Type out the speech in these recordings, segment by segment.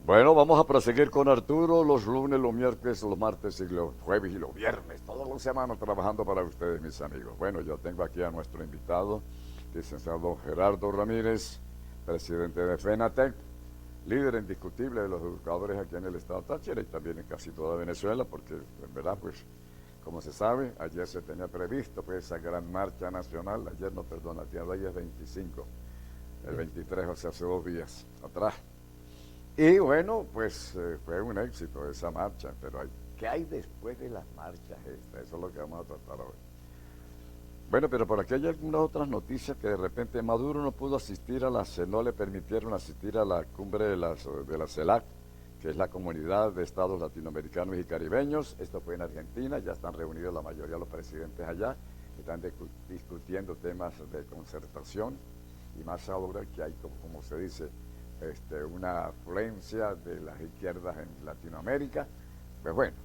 Bueno, vamos a proseguir con Arturo los lunes, los miércoles, los martes y los jueves y los viernes. Todas las semanas trabajando para ustedes, mis amigos. Bueno, yo tengo aquí a nuestro invitado, licenciado Gerardo Ramírez, presidente de FENATEC, líder indiscutible de los educadores aquí en el estado Táchira y también en casi toda Venezuela, porque en verdad, pues, como se sabe, ayer se tenía previsto pues esa gran marcha nacional, ayer no, perdón, el día de hoy es 25, el 23, o sea, hace 2 días atrás. Y bueno, pues fue un éxito esa marcha, pero ¿qué hay después de las marchas estas? Eso es lo que vamos a tratar hoy. Bueno, pero por aquí hay algunas otras noticias que de repente Maduro no pudo asistir no le permitieron asistir a la cumbre de la CELAC, que es la Comunidad de Estados Latinoamericanos y Caribeños. Esto fue en Argentina, ya están reunidos la mayoría de los presidentes allá, están discutiendo temas de concertación y más ahora que hay, como se dice, una afluencia de las izquierdas en Latinoamérica. Pues bueno,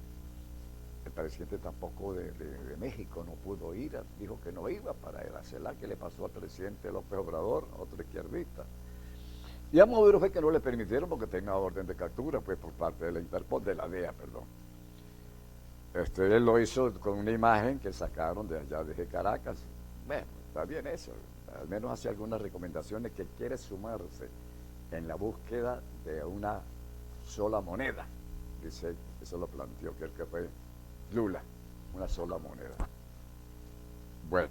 el presidente tampoco de México no pudo ir, dijo que no iba para el CELAC. ¿Qué le pasó al presidente López Obrador, otro izquierdista? Y a Maduro fue que no le permitieron porque tenía orden de captura pues por parte de la Interpol, de la DEA, perdón. Él lo hizo con una imagen que sacaron de allá desde Caracas. Bueno, está bien eso, al menos hace algunas recomendaciones que quiere sumarse en la búsqueda de una sola moneda. Dice, eso lo planteó, que fue Lula, una sola moneda. Bueno,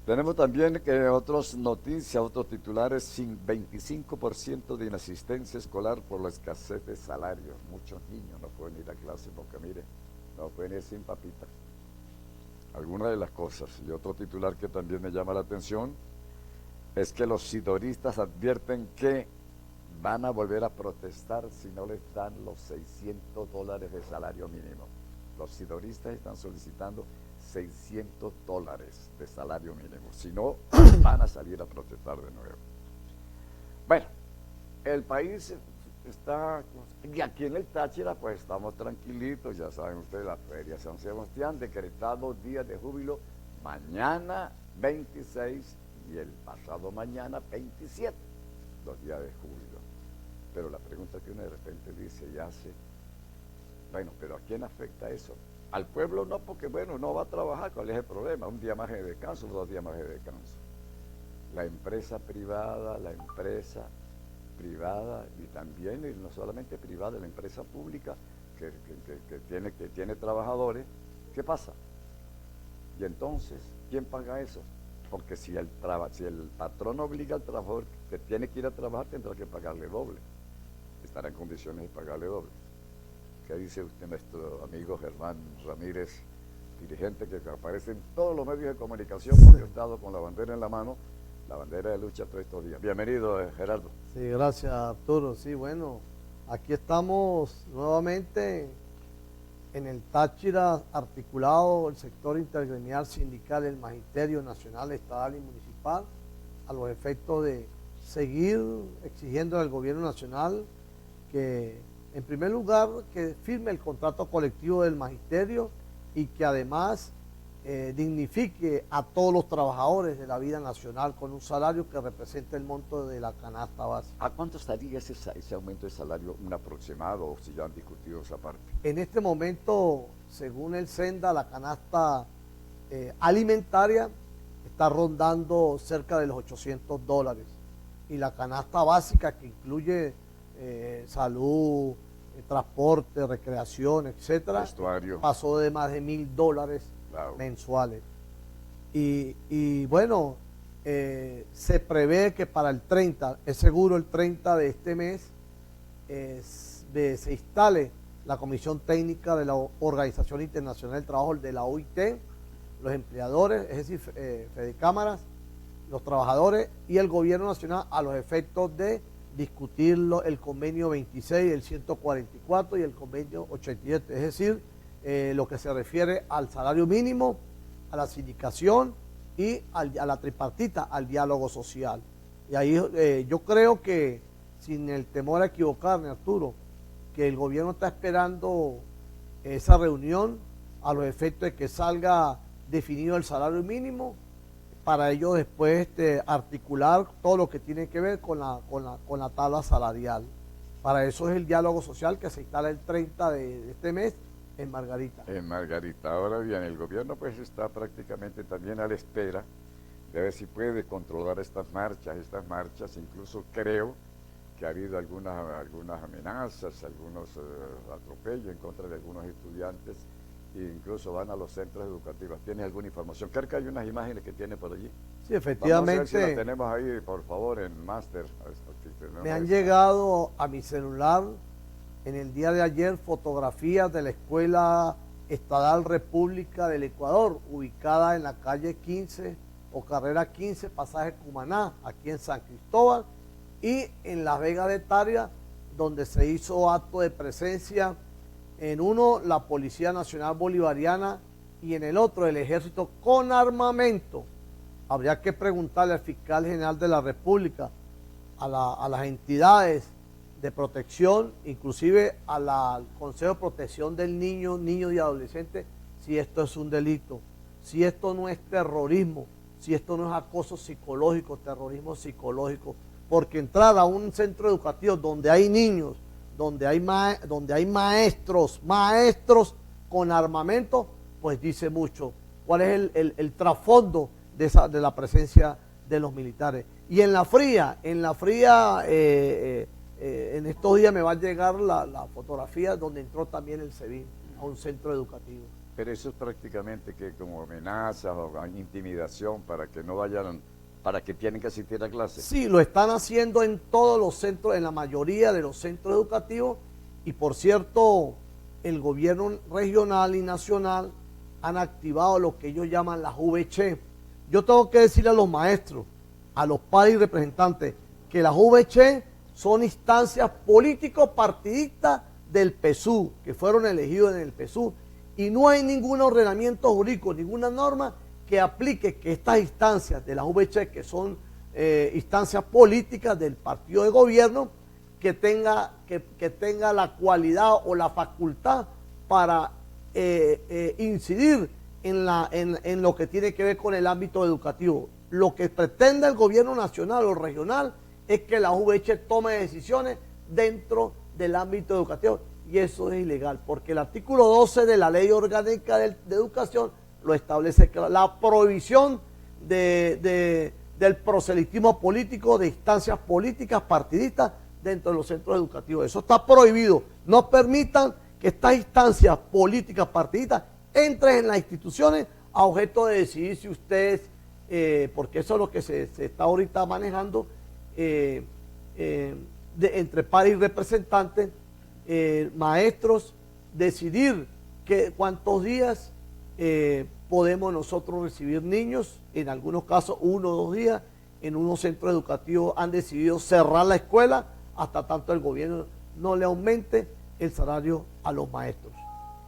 tenemos también que otras noticias, otros titulares, sin 25% de inasistencia escolar por la escasez de salarios. Muchos niños no pueden ir a clase porque, mire, no pueden ir sin papitas. Algunas de las cosas. Y otro titular que también me llama la atención es que los sidoristas advierten que van a volver a protestar si no les dan los $600 de salario mínimo. Los sidoristas están solicitando $600 de salario mínimo. Si no, van a salir a protestar de nuevo. Bueno, el país está, y aquí en el Táchira pues estamos tranquilitos, ya saben ustedes, la Feria San Sebastián, decretado día de júbilo mañana 26 y el pasado mañana 27, 2 días de júbilo. Pero la pregunta que uno de repente dice y hace, bueno, pero ¿a quién afecta eso? Al pueblo no, porque bueno, no va a trabajar, ¿cuál es el problema? Un día más de descanso, 2 días más de descanso. La empresa privada y también, y no solamente privada, la empresa pública que tiene trabajadores, ¿qué pasa? Y entonces, ¿quién paga eso? Porque si el patrón obliga al trabajador que tiene que ir a trabajar, tendrá que pagarle doble. Estará en condiciones de pagarle doble. ¿Qué dice usted, nuestro amigo Germán Ramírez, dirigente que aparece en todos los medios de comunicación porque ha estado con la bandera en la mano, la bandera de lucha todos estos días? Bienvenido, Gerardo. Sí, gracias Arturo. Sí, bueno, aquí estamos nuevamente en el Táchira, articulado el sector intergremial sindical, el Magisterio Nacional, Estatal y Municipal, a los efectos de seguir exigiendo al gobierno nacional que, en primer lugar, que firme el contrato colectivo del Magisterio y que además dignifique a todos los trabajadores de la vida nacional con un salario que represente el monto de la canasta básica. ¿A cuánto estaría ese aumento de salario, un aproximado, o si ya han discutido esa parte? En este momento, según el Senda, la canasta alimentaria está rondando cerca de los $800 y la canasta básica, que incluye salud, transporte, recreación, etcétera, Vestuario. pasó de más de $1000 mensuales. Y bueno, se prevé que para el 30, es seguro el 30 de este mes, se instale la Comisión Técnica de la Organización Internacional del Trabajo, de la OIT, los empleadores, es decir, Fedecámaras, los trabajadores y el gobierno nacional, a los efectos de discutir el convenio 26, el 144 y el convenio 87, es decir, lo que se refiere al salario mínimo, a la sindicación y a la tripartita, al diálogo social. Y ahí yo creo que, sin el temor a equivocarme, Arturo, que el gobierno está esperando esa reunión a los efectos de que salga definido el salario mínimo para ello después articular todo lo que tiene que ver con la tabla salarial. Para eso es el diálogo social que se instala el 30 de este mes en Margarita. En Margarita. Ahora bien, el gobierno pues está prácticamente también a la espera de ver si puede controlar estas marchas. Incluso creo que ha habido algunas amenazas, algunos atropellos en contra de algunos estudiantes, e incluso van a los centros educativos. ¿Tienes alguna información? Creo que hay unas imágenes que tiene por allí. Sí, efectivamente. Vamos a ver si la tenemos ahí, por favor, en Master. Me han llegado a mi celular en el día de ayer fotografías de la Escuela Estatal República del Ecuador, ubicada en la calle 15 o carrera 15, pasaje Cumaná, aquí en San Cristóbal, y en Las Vegas de Tavira, donde se hizo acto de presencia, en uno la Policía Nacional Bolivariana y en el otro el Ejército con armamento. Habría que preguntarle al fiscal general de la República, a las entidades de protección, inclusive al Consejo de Protección del Niño y Adolescente, si esto es un delito, si esto no es terrorismo, si esto no es acoso psicológico, terrorismo psicológico, porque entrar a un centro educativo donde hay niños, donde hay maestros con armamento, pues dice mucho. ¿Cuál es el trasfondo de la presencia de los militares? Y en la fría, en estos días me va a llegar la fotografía donde entró también el SEBIN a un centro educativo. Pero eso es prácticamente que como amenaza o intimidación para que no vayan, para que tienen que asistir a clases. Sí, lo están haciendo en todos los centros, en la mayoría de los centros educativos, y por cierto, el gobierno regional y nacional han activado lo que ellos llaman las VC. Yo tengo que decirle a los maestros, a los padres y representantes, que las VC son instancias políticos partidistas del PSUV, que fueron elegidos en el PSUV, y no hay ningún ordenamiento jurídico, ninguna norma que aplique que estas instancias de las VC, que son instancias políticas del partido de gobierno, que tenga la cualidad o la facultad para incidir en lo que tiene que ver con el ámbito educativo. Lo que pretende el gobierno nacional o regional es que la VC tome decisiones dentro del ámbito educativo, y eso es ilegal, porque el artículo 12 de la Ley Orgánica de Educación lo establece, que la prohibición del proselitismo político, de instancias políticas partidistas dentro de los centros educativos. Eso está prohibido. No permitan que estas instancias políticas partidistas entren en las instituciones a objeto de decidir si ustedes, porque eso es lo que se está ahorita manejando, entre padres y representantes, maestros, decidir cuántos días podemos nosotros recibir niños. En algunos casos 1 o 2 días. En unos centros educativos han decidido cerrar la escuela hasta tanto el gobierno no le aumente el salario a los maestros.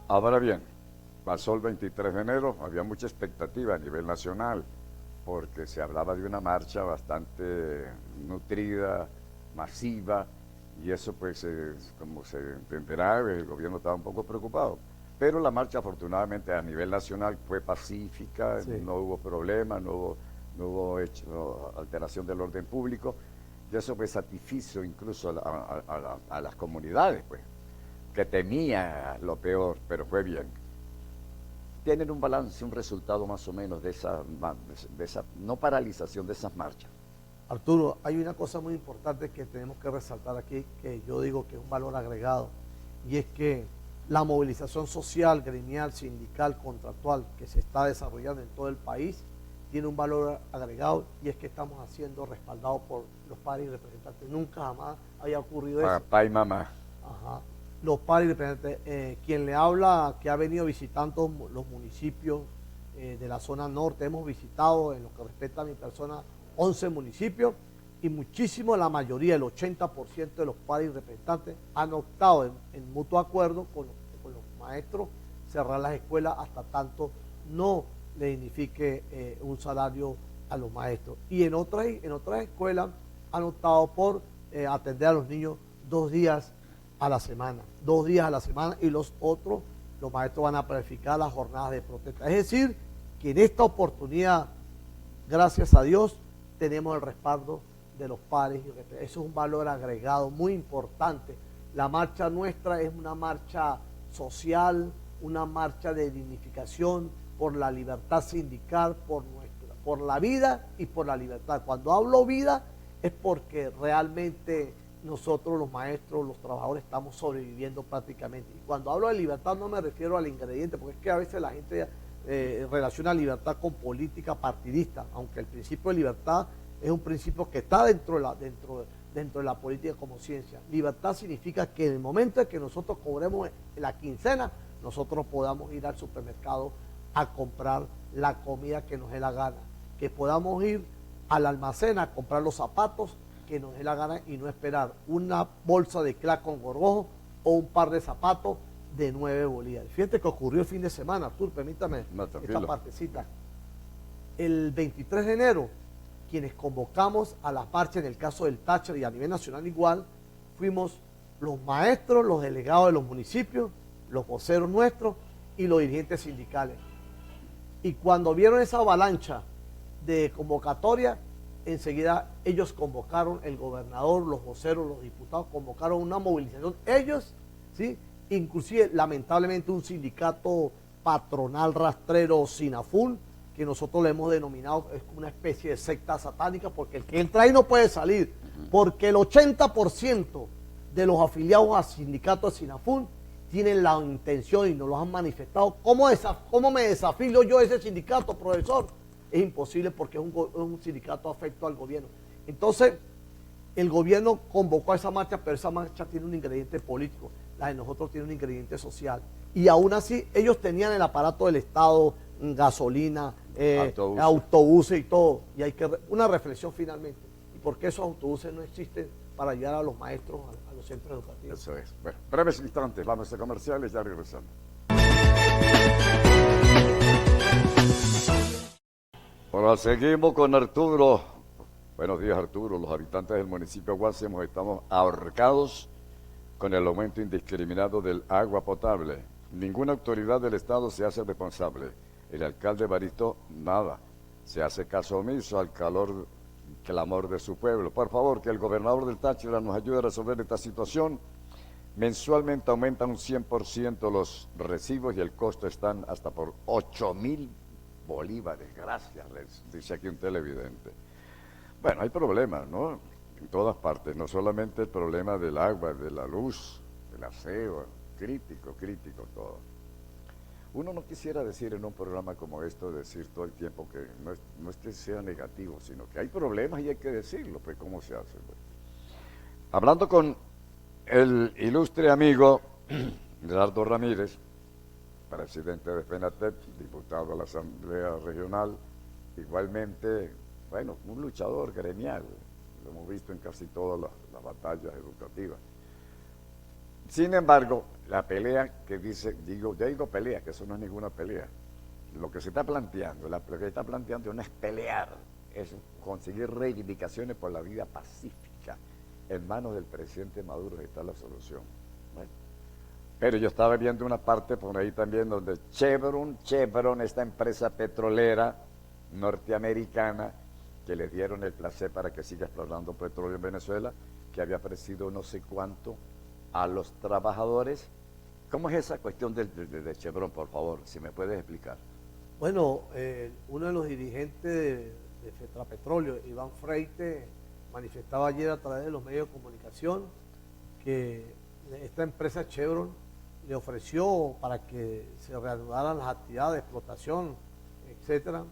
Ahora bien, pasó el 23 de enero, había mucha expectativa a nivel nacional, porque se hablaba de una marcha bastante nutrida, masiva, y eso pues, como se entenderá, el gobierno estaba un poco preocupado. Pero la marcha afortunadamente a nivel nacional fue pacífica, sí. No hubo problema, no hubo alteración del orden público, y eso pues satisfizo incluso a las comunidades, pues, que temía lo peor, pero fue bien. Tienen un balance, un resultado más o menos de esa no paralización de esas marchas. Arturo, hay una cosa muy importante que tenemos que resaltar aquí, que yo digo que es un valor agregado, y es que la movilización social, gremial, sindical, contractual que se está desarrollando en todo el país tiene un valor agregado, y es que estamos siendo respaldados por los padres y representantes. Nunca jamás había ocurrido eso. Papá y mamá. Ajá. Los padres y representantes, quien le habla, que ha venido visitando los municipios de la zona norte, hemos visitado, en lo que respecta a mi persona, 11 municipios, y muchísimo, la mayoría, el 80% de los padres y representantes han optado en mutuo acuerdo con los maestros cerrar las escuelas hasta tanto no le dignifique un salario a los maestros. Y en otras escuelas han optado por atender a los niños 2 días a la semana, 2 días a la semana, y los maestros van a planificar las jornadas de protesta. Es decir, que en esta oportunidad gracias a Dios, tenemos el respaldo de los pares. Eso es un valor agregado muy importante. La marcha nuestra es una marcha social, una marcha de dignificación por la libertad sindical, por la vida y por la libertad. Cuando hablo vida es porque realmente nosotros los maestros, los trabajadores estamos sobreviviendo prácticamente. Y cuando hablo de libertad no me refiero al ingrediente, porque es que a veces la gente relaciona libertad con política partidista, aunque el principio de libertad es un principio que está dentro de la política como ciencia. Libertad significa que en el momento en que nosotros cobremos la quincena, nosotros podamos ir al supermercado a comprar la comida que nos dé la gana, que podamos ir al almacén a comprar los zapatos que nos dé la gana y no esperar una bolsa de crack con gorgojo o un par de zapatos de 9 bolívares. Fíjate que ocurrió el fin de semana, Artur, permítame esta partecita. El 23 de enero, quienes convocamos a las marchas, en el caso del Táchira y a nivel nacional igual, fuimos los maestros, los delegados de los municipios, los voceros nuestros y los dirigentes sindicales. Y cuando vieron esa avalancha de convocatoria, enseguida ellos convocaron, el gobernador, los voceros, los diputados, convocaron una movilización. Ellos, ¿sí? Inclusive, lamentablemente, un sindicato patronal rastrero, Sinaful, que nosotros le hemos denominado es una especie de secta satánica, porque el que entra ahí no puede salir, porque el 80% de los afiliados al sindicato de Sinaful tienen la intención y nos lo han manifestado. ¿Cómo me desafío yo a ese sindicato, profesor? Es imposible porque es un sindicato afecto al gobierno. Entonces, el gobierno convocó a esa marcha, pero esa marcha tiene un ingrediente político, la de nosotros tiene un ingrediente social. Y aún así, ellos tenían el aparato del Estado, gasolina, autobuses y todo. Y hay que una reflexión finalmente. ¿Y por qué esos autobuses no existen para ayudar a los maestros, a los centros educativos? Eso es. Bueno, breves instantes, vamos a comerciales, ya regresamos. Bueno, seguimos con Arturo. Buenos días, Arturo. Los habitantes del municipio de Guácimo estamos ahorcados con el aumento indiscriminado del agua potable. Ninguna autoridad del Estado se hace responsable. El alcalde Baristo, nada. Se hace caso omiso al clamor de su pueblo. Por favor, que el gobernador del Táchira nos ayude a resolver esta situación. Mensualmente aumentan un 100% los recibos y el costo están hasta por 8.000 bolívares. Gracias, dice aquí un televidente. Bueno, hay problemas, ¿no? En todas partes, no solamente el problema del agua, de la luz, del aseo, crítico todo. Uno no quisiera decir en un programa como esto, decir todo el tiempo que no es que sea negativo, sino que hay problemas y hay que decirlo, pues ¿cómo se hace? Pues? Hablando con el ilustre amigo Gerardo Ramírez, presidente de FENATEP, diputado a la Asamblea Regional, igualmente, bueno, un luchador gremial, lo hemos visto en casi todas las batallas educativas. Sin embargo, la pelea que digo pelea, que eso no es ninguna pelea. Lo que se está planteando, lo que se está planteando no es pelear, es conseguir reivindicaciones por la vida pacífica. En manos del presidente Maduro está la solución. Bueno, pero yo estaba viendo una parte por ahí también donde Chevron, esta empresa petrolera norteamericana, que le dieron el placer para que siga explorando petróleo en Venezuela, que había ofrecido no sé cuánto a los trabajadores. ¿Cómo es esa cuestión de Chevron, por favor, si me puedes explicar? Bueno, uno de los dirigentes de Fetrapetróleo, Iván Freite, manifestaba ayer a través de los medios de comunicación que esta empresa Chevron le ofreció para que se reanudaran las actividades de explotación, etcétera,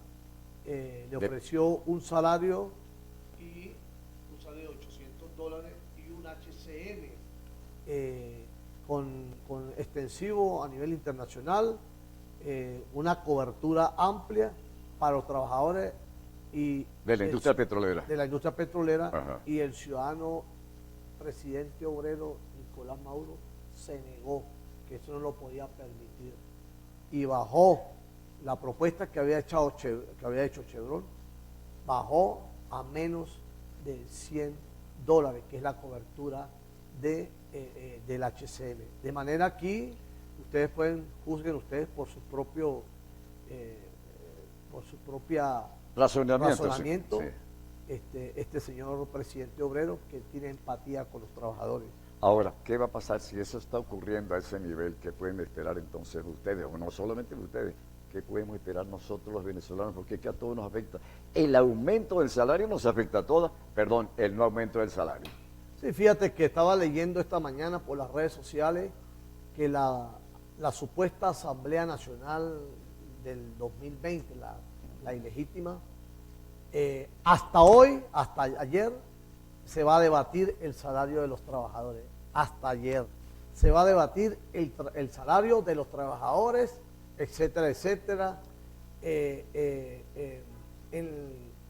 le ofreció un salario de $800 y un HCM con extensivo a nivel internacional, una cobertura amplia para los trabajadores y de la industria petrolera. De la industria petrolera. Ajá. Y el ciudadano presidente obrero Nicolás Maduro se negó, que eso no lo podía permitir. Y bajó la propuesta que había hecho Chevron, bajó a menos de $100, que es la cobertura del HCM. De manera aquí, juzguen ustedes por su propia razonamiento, sí. Este señor presidente obrero que tiene empatía con los trabajadores. Ahora, ¿qué va a pasar si eso está ocurriendo a ese nivel? ¿Qué pueden esperar entonces ustedes? O no solamente ustedes, ¿qué podemos esperar nosotros los venezolanos? Porque es que a todos nos afecta. El aumento del salario nos afecta a todos, perdón, el no aumento del salario. Sí, fíjate que estaba leyendo esta mañana por las redes sociales que la supuesta Asamblea Nacional del 2020, la ilegítima, hasta hoy, hasta ayer, se va a debatir el salario de los trabajadores. Hasta ayer se va a debatir el salario de los trabajadores, etcétera, etcétera,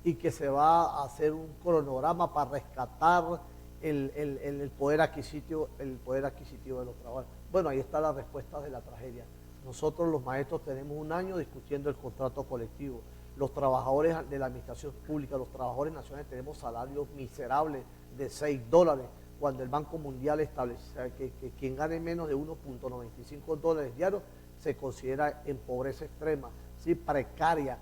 y que se va a hacer un cronograma para rescatar el poder adquisitivo de los trabajadores. Bueno, ahí está la respuesta de la tragedia. Nosotros los maestros tenemos un año discutiendo el contrato colectivo. Los trabajadores de la administración pública, los trabajadores nacionales tenemos salarios miserables de $6, cuando el Banco Mundial establece que quien gane menos de $1.95 diarios se considera en pobreza extrema, ¿sí? Precaria.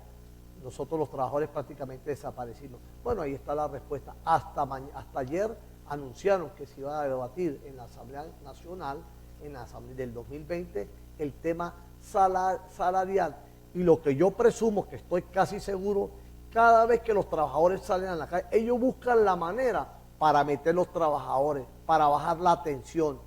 Nosotros los trabajadores prácticamente desaparecimos. Bueno, ahí está la respuesta. Hasta ayer anunciaron que se iba a debatir en la Asamblea Nacional, en la Asamblea del 2020, el tema salarial. Y lo que yo presumo, que estoy casi seguro, cada vez que los trabajadores salen a la calle, ellos buscan la manera para meter los trabajadores, para bajar la tensión.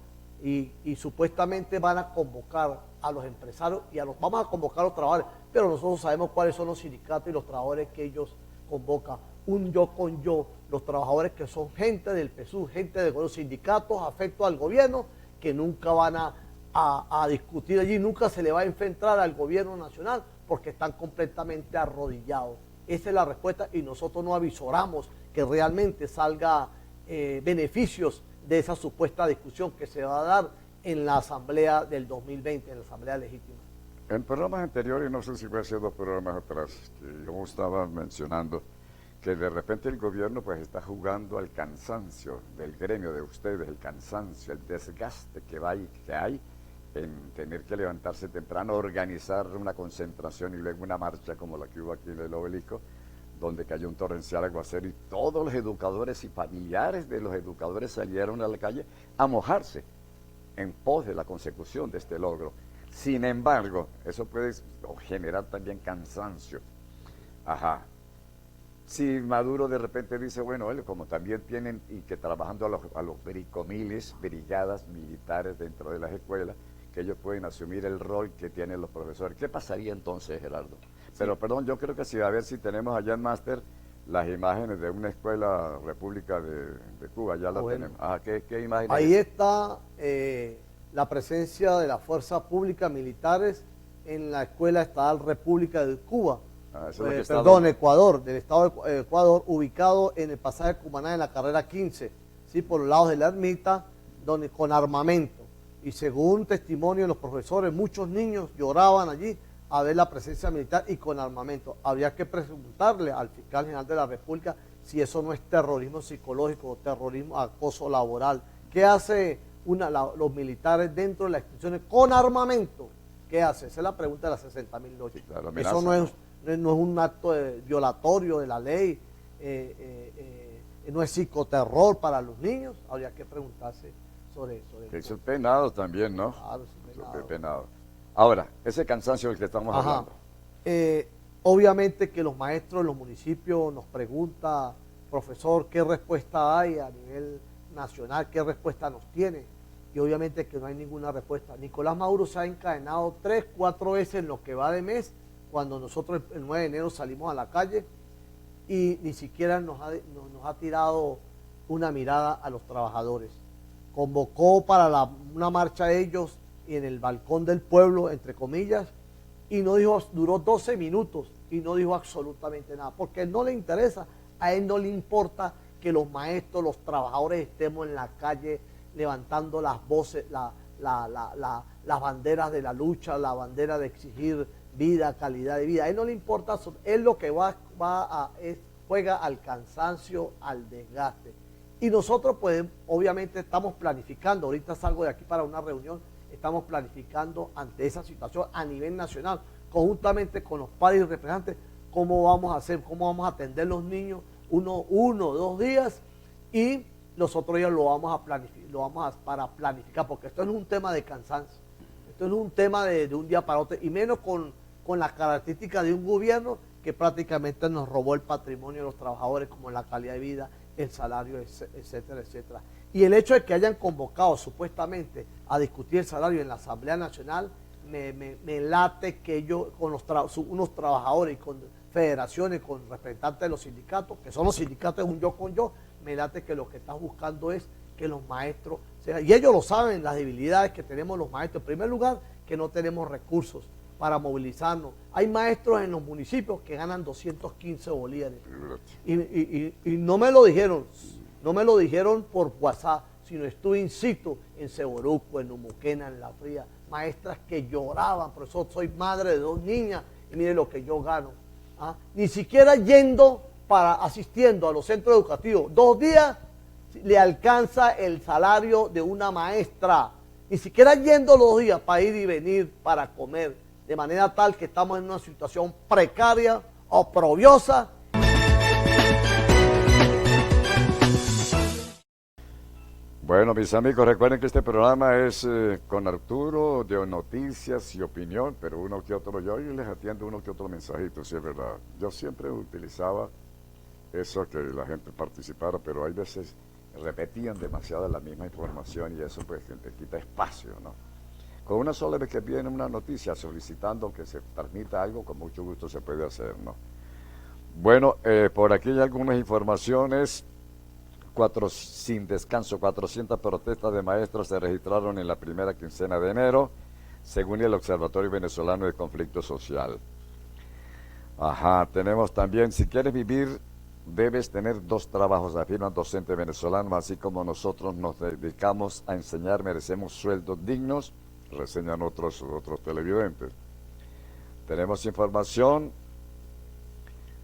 Y supuestamente van a convocar a los empresarios y vamos a convocar a los trabajadores, pero nosotros sabemos cuáles son los sindicatos y los trabajadores que ellos convocan. Un yo con yo, los trabajadores que son gente del PSUV, gente de los sindicatos afectos al gobierno, que nunca van a discutir allí, nunca se le va a enfrentar al gobierno nacional porque están completamente arrodillados. Esa es la respuesta y nosotros no avisoramos que realmente salga beneficios de esa supuesta discusión que se va a dar en la Asamblea del 2020, en la Asamblea Legítima. En programas anteriores, no sé si fue hace 2 programas atrás, que yo estaba mencionando que de repente el gobierno pues está jugando al cansancio del gremio de ustedes, el cansancio, el desgaste que hay en tener que levantarse temprano, organizar una concentración y luego una marcha como la que hubo aquí en el Obelisco, donde cayó un torrencial aguacero y todos los educadores y familiares de los educadores salieron a la calle a mojarse en pos de la consecución de este logro. Sin embargo, eso puede generar también cansancio. Ajá. Si Maduro de repente dice, bueno, él como también tienen y que trabajando a los bricomiles, brigadas militares dentro de las escuelas, que ellos pueden asumir el rol que tienen los profesores. ¿Qué pasaría entonces, Gerardo? Sí. Pero perdón, yo creo que sí, a ver si tenemos allá en Máster las imágenes de una escuela República de Cuba, ya la tenemos. Ah, ¿qué imágenes? Ahí está la presencia de las fuerzas públicas militares en la Escuela Estatal República de Cuba. Ecuador, del estado de Ecuador, ubicado en el pasaje Cumaná en la carrera 15, ¿sí? Por los lados de la ermita, donde con armamento. Y según testimonio de los profesores, muchos niños lloraban allí a ver la presencia militar y con armamento. Habría que preguntarle al fiscal general de la República si eso no es terrorismo psicológico o terrorismo, acoso laboral. ¿Qué hace los militares dentro de las instituciones con armamento? ¿Qué hace? Esa es la pregunta de las 60.000 noches. Sí, claro, eso no es un acto violatorio de la ley, no es psicoterror para los niños. Habría que preguntarse sobre eso. Es penado también, ¿no? Claro, eso es penado. Ahora, ese cansancio del que estamos hablando. Obviamente que los maestros de los municipios nos preguntan, profesor, ¿qué respuesta hay a nivel nacional? ¿Qué respuesta nos tiene? Y obviamente que no hay ninguna respuesta. Nicolás Maduro se ha encadenado 3, 4 veces en lo que va de mes, cuando nosotros el 9 de enero salimos a la calle y ni siquiera nos ha tirado una mirada a los trabajadores. Convocó para una marcha de ellos en el balcón del pueblo, entre comillas, y no dijo, duró 12 minutos y no dijo absolutamente nada, porque no le interesa, a él no le importa que los maestros, los trabajadores estemos en la calle levantando las voces, las banderas de la lucha, la bandera de exigir vida, calidad de vida. A él no le importa, él lo que juega al cansancio, al desgaste. Y nosotros pues obviamente estamos planificando, ahorita salgo de aquí para una reunión, estamos planificando ante esa situación a nivel nacional, conjuntamente con los padres y representantes, cómo vamos a hacer, cómo vamos a atender los niños uno, 2 días, y los otros días lo vamos a planificar, para planificar, porque esto no es un tema de cansancio, esto no es un tema de un día para otro, y menos con las características de un gobierno que prácticamente nos robó el patrimonio de los trabajadores, como la calidad de vida, el salario, etcétera, etcétera. Y el hecho de que hayan convocado supuestamente a discutir el salario en la Asamblea Nacional, me late que ellos, con unos trabajadores y con federaciones, con representantes de los sindicatos, que son los sindicatos de un yo con yo, me late que lo que están buscando es que los maestros, y ellos lo saben, las debilidades que tenemos los maestros. En primer lugar, que no tenemos recursos para movilizarnos. Hay maestros en los municipios que ganan 215 bolívares. Y no me lo dijeron, por WhatsApp, sino estuve in situ en Ceboruco, en Umuquena, en La Fría, maestras que lloraban. Por eso soy madre de 2 niñas y mire lo que yo gano. ¿Ah? Ni siquiera asistiendo a los centros educativos 2 días le alcanza el salario de una maestra. Ni siquiera yendo los 2 días para ir y venir, para comer. De manera tal que estamos en una situación precaria, oprobiosa. Bueno, mis amigos, recuerden que este programa es con Arturo, de noticias y opinión, pero uno que otro, yo les atiendo uno que otro mensajito, sí es verdad. Yo siempre utilizaba eso, que la gente participara, pero hay veces repetían demasiado la misma información y eso pues te quita espacio, ¿no? Con una sola vez que viene una noticia solicitando que se transmita algo, con mucho gusto se puede hacer, ¿no? Bueno, por aquí hay algunas informaciones. Sin descanso, 400 protestas de maestros se registraron en la primera quincena de enero, según el Observatorio Venezolano de Conflicto Social. Ajá, tenemos también, si quieres vivir, debes tener 2 trabajos, afirman docentes venezolanos, así como nosotros nos dedicamos a enseñar, merecemos sueldos dignos, reseñan otros televidentes. Tenemos información.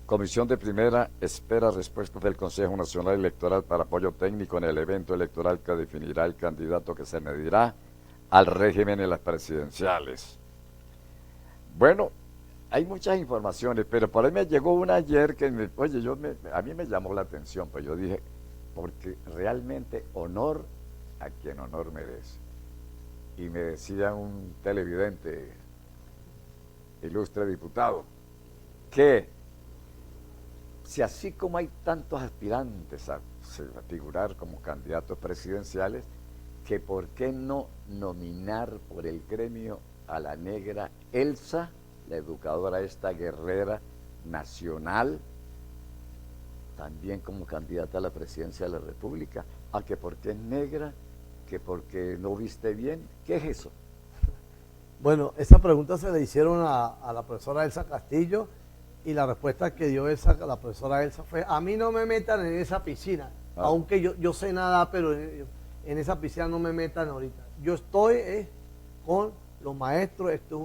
Comisión de Primera espera respuestas del Consejo Nacional Electoral para apoyo técnico en el evento electoral que definirá el candidato que se medirá al régimen en las presidenciales. Bueno, hay muchas informaciones, pero por ahí me llegó una ayer que, a mí me llamó la atención, pues yo dije, porque realmente honor a quien honor merece. Y me decía un televidente, ilustre diputado, que si así como hay tantos aspirantes a figurar como candidatos presidenciales, que por qué no nominar por el gremio a la negra Elsa, la educadora esta guerrera nacional, también como candidata a la presidencia de la República, a que porque es negra, que porque no viste bien, ¿qué es eso? Bueno, esa pregunta se le hicieron a la profesora Elsa Castillo, y la respuesta que dio la profesora Elsa fue: a mí no me metan en esa piscina, aunque yo sé nadar, pero en esa piscina no me metan ahorita. Yo estoy con los maestros, esto es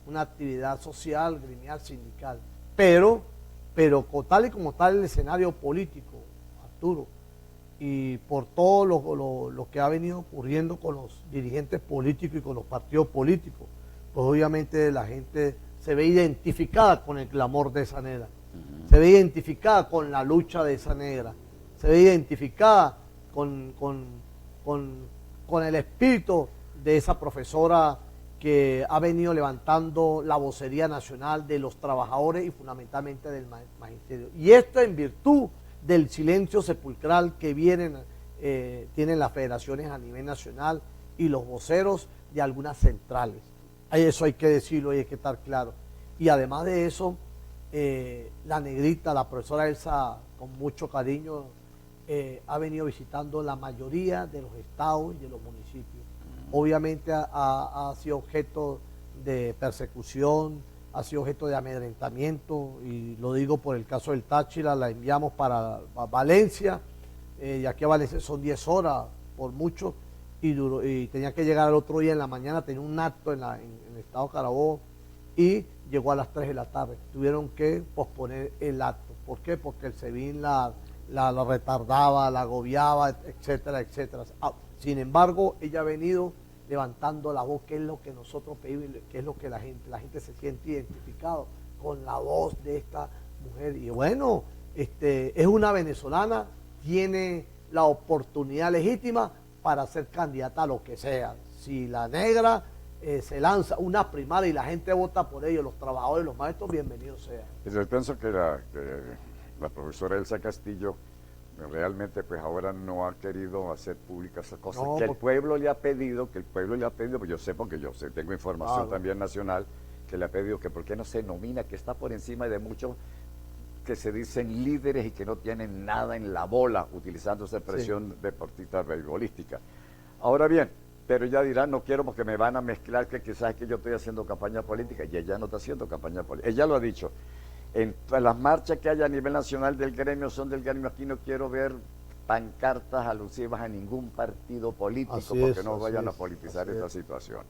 una actividad social, gremial, sindical, pero tal y como está el escenario político, Arturo, y por todo lo que ha venido ocurriendo con los dirigentes políticos y con los partidos políticos, pues obviamente la gente se ve identificada con el clamor de esa negra, se ve identificada con la lucha de esa negra, se ve identificada con el espíritu de esa profesora que ha venido levantando la vocería nacional de los trabajadores y fundamentalmente del magisterio. Y esto en virtud del silencio sepulcral que tienen las federaciones a nivel nacional y los voceros de algunas centrales. Eso hay que decirlo y hay que estar claro. Y además de eso, la negrita, la profesora Elsa, con mucho cariño, ha venido visitando la mayoría de los estados y de los municipios. Obviamente ha sido objeto de persecución, ha sido objeto de amedrentamiento, y lo digo por el caso del Táchira. La enviamos para Valencia, y aquí a Valencia son 10 horas por mucho, y tenía que llegar el otro día en la mañana, tenía un acto en el estado Carabobo, y llegó a las 3 de la tarde. Tuvieron que posponer el acto. ¿Por qué? Porque el SEBIN la retardaba, la agobiaba, etcétera, etcétera. Sin embargo, ella ha venido levantando la voz, que es lo que nosotros pedimos, que es lo que la gente se siente identificado con la voz de esta mujer. Y bueno, es una venezolana, tiene la oportunidad legítima para ser candidata a lo que sea. Si la negra se lanza una primaria y la gente vota por ello, los trabajadores, los maestros, bienvenidos sean. Yo pienso que la profesora Elsa Castillo realmente pues ahora no ha querido hacer públicas esas cosas que el pueblo le ha pedido, pues yo sé porque yo sé, tengo información también nacional, que le ha pedido que por qué no se nomina, que está por encima de muchos que se dicen líderes y que no tienen nada en la bola, utilizando esa expresión deportista beisbolística. Ahora bien, pero ella dirá, no quiero porque me van a mezclar que quizás es que yo estoy haciendo campaña política, y ella no está haciendo campaña política. Ella lo ha dicho, en las marchas que haya a nivel nacional del gremio, son del gremio, aquí no quiero ver pancartas alusivas a ningún partido político, porque no vayan a politizar esta situación.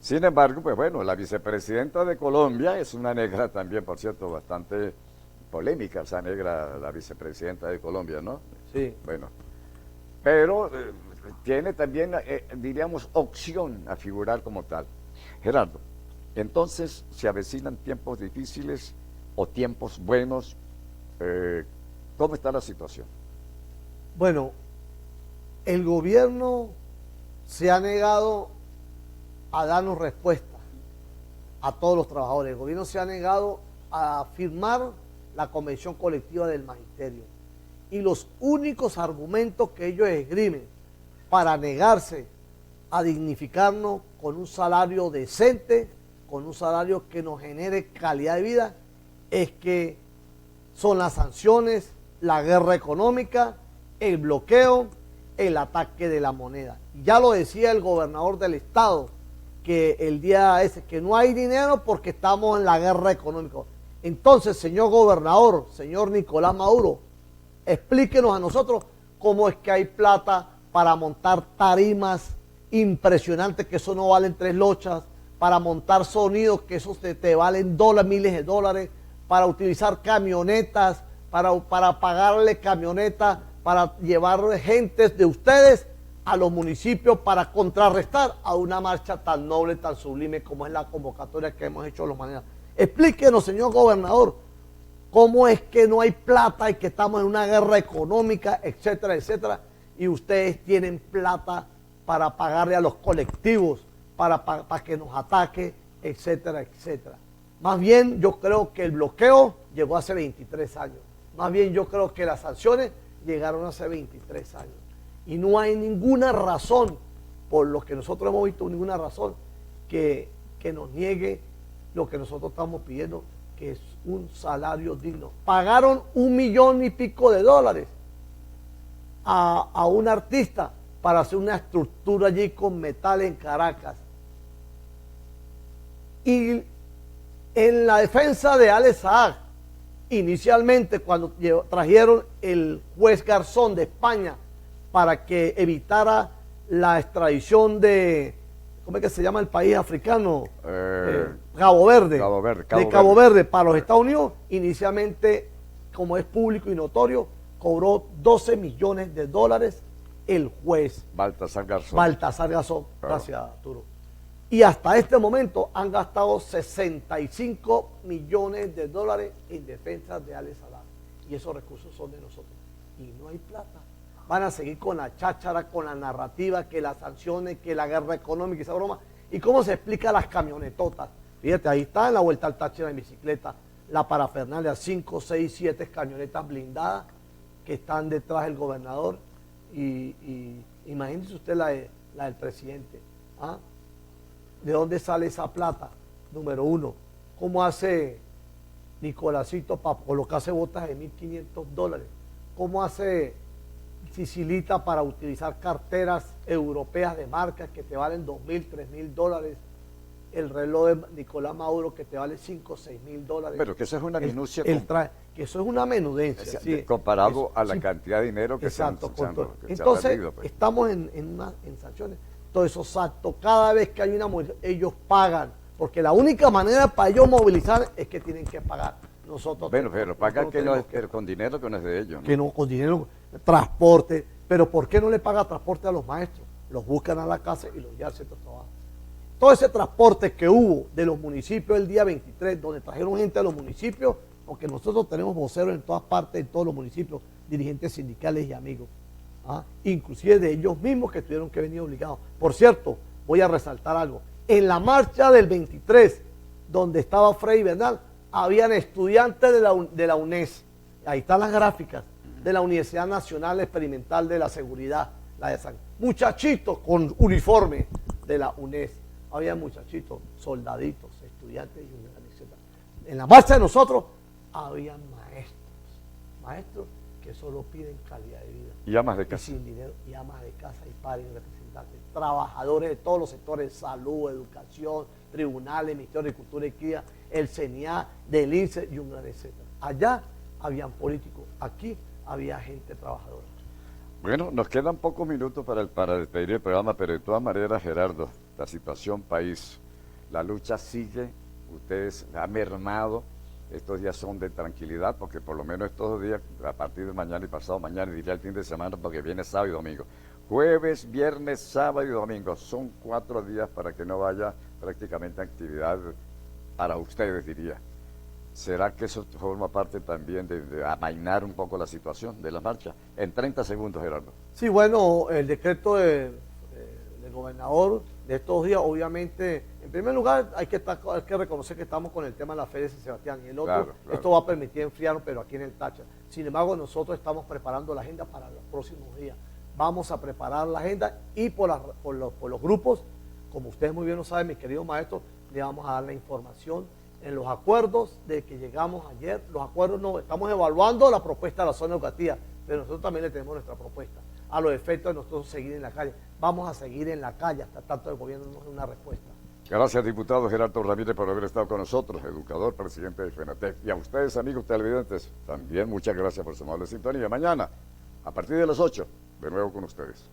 Sin embargo, pues bueno, la vicepresidenta de Colombia es una negra también, por cierto, bastante polémica, esa negra, la vicepresidenta de Colombia, ¿no? Sí. Bueno, pero tiene también, diríamos, opción a figurar como tal. Gerardo, entonces se avecinan tiempos difíciles o tiempos buenos. ¿Cómo está la situación? Bueno, el gobierno se ha negado a darnos respuesta a todos los trabajadores. El gobierno se ha negado a firmar la convención colectiva del magisterio. Y los únicos argumentos que ellos esgrimen para negarse a dignificarnos con un salario decente, con un salario que nos genere calidad de vida, es que son las sanciones, la guerra económica, el bloqueo, el ataque de la moneda. Ya lo decía el gobernador del estado, que el día ese, que no hay dinero porque estamos en la guerra económica. Entonces, señor gobernador, señor Nicolás Maduro, explíquenos a nosotros cómo es que hay plata para montar tarimas impresionantes, que eso no valen 3 lochas, para montar sonidos, que eso te valen miles de dólares, para utilizar camionetas, para pagarle camionetas, para llevar gentes de ustedes a los municipios para contrarrestar a una marcha tan noble, tan sublime como es la convocatoria que hemos hecho los mañanas. Explíquenos, señor gobernador, cómo es que no hay plata y que estamos en una guerra económica, etcétera, etcétera, y ustedes tienen plata para pagarle a los colectivos, para que nos ataque, etcétera, etcétera. Más bien yo creo que el bloqueo llegó hace 23 años. Más bien yo creo que las sanciones llegaron hace 23 años. Y no hay ninguna razón, por lo que nosotros hemos visto, ninguna razón que nos niegue lo que nosotros estamos pidiendo, que es un salario digno. Pagaron $1 millón y pico a un artista para hacer una estructura allí con metal en Caracas. Y en la defensa de Alex Saab, inicialmente cuando trajeron el juez Garzón de España para que evitara la extradición de, ¿cómo es que se llama el país africano? Cabo Verde. Cabo Verde para los Estados Unidos, inicialmente, como es público y notorio, cobró $12 millones el juez Baltasar Garzón. Baltasar Garzón, gracias, Arturo. Y hasta este momento han gastado $65 millones en defensa de Alex Saab. Y esos recursos son de nosotros. Y no hay plata. Van a seguir con la cháchara, con la narrativa, que las sanciones, que la guerra económica y esa broma. ¿Y cómo se explica las camionetotas? Fíjate, ahí está en la vuelta al Táchira en bicicleta, la parafernalia, 5, 6, 7 camionetas blindadas que están detrás del gobernador. Y imagínese usted la del presidente. ¿Ah? ¿De dónde sale esa plata? Número uno, ¿cómo hace Nicolásito para colocarse botas de $1.500? ¿Cómo hace Sicilita para utilizar carteras europeas de marcas que te valen $2.000, $3.000? El reloj de Nicolás Maduro que te vale $5.000, $6.000. Pero que eso es una minucia. Que eso es una menudencia. Sí, comparado a la cantidad de dinero que exacto, se han entonces, perdido, pues. estamos en sanciones. Todos esos actos, cada vez que hay una movilización, ellos pagan, porque la única manera para ellos movilizar es que tienen que pagar. Nosotros bueno, pero pagan con dinero que no es de ellos, ¿no? Que no, con dinero, transporte. Pero ¿por qué no le paga transporte a los maestros? Los buscan a la casa y los llevan a ciertos trabajos. todo ese transporte que hubo de los municipios el día 23, donde trajeron gente de los municipios, porque nosotros tenemos voceros en todas partes, en todos los municipios, dirigentes sindicales y amigos, inclusive de ellos mismos que tuvieron que venir obligados. Por cierto, voy a resaltar algo. En la marcha del 23, donde estaba Freddy Bernal, habían estudiantes de la UNES, ahí están las gráficas, de la Universidad Nacional Experimental de la Seguridad, la de San. Muchachitos con uniforme de la UNES, había muchachitos, soldaditos, estudiantes y universitarios. En la marcha de nosotros había maestros que solo piden calidad de vida. Y amas de casa. Y sin dinero, y amas de casa y padres y representantes, trabajadores de todos los sectores, salud, educación, tribunales, Ministerio de Cultura y Equidad, el CENIA, del INSE y un gran etcétera. Allá habían políticos, aquí había gente trabajadora. Bueno, nos quedan pocos minutos para despedir el programa, pero de todas maneras, Gerardo, la situación país, la lucha sigue, ustedes han mermado, estos días son de tranquilidad, porque por lo menos estos días, a partir de mañana y pasado mañana, y diría el fin de semana, porque viene sábado y domingo. Jueves, viernes, sábado y domingo, son 4 días para que no vaya prácticamente actividad para ustedes, diría. ¿Será que eso forma parte también de amainar un poco la situación de la marcha? En 30 segundos, Gerardo. Sí, bueno, el decreto del gobernador de estos días, obviamente, en primer lugar hay que reconocer que estamos con el tema de la Feria de San Sebastián, y el otro, claro. Esto va a permitir enfriarnos, pero aquí en el Táchira. Sin embargo, nosotros estamos preparando la agenda para los próximos días. Vamos a preparar la agenda y por los grupos, como ustedes muy bien lo saben, mis queridos maestros, le vamos a dar la información en los acuerdos de que llegamos ayer. Los acuerdos no, estamos evaluando la propuesta de la zona educativa, pero nosotros también le tenemos nuestra propuesta. A los efectos de nosotros seguir en la calle. Vamos a seguir en la calle hasta tanto el gobierno nos dé una respuesta. Gracias, diputado Gerardo Ramírez, por haber estado con nosotros, educador, presidente del FENATEC. Y a ustedes, amigos televidentes, también muchas gracias por su amable sintonía. Mañana, a partir de las 8, de nuevo con ustedes.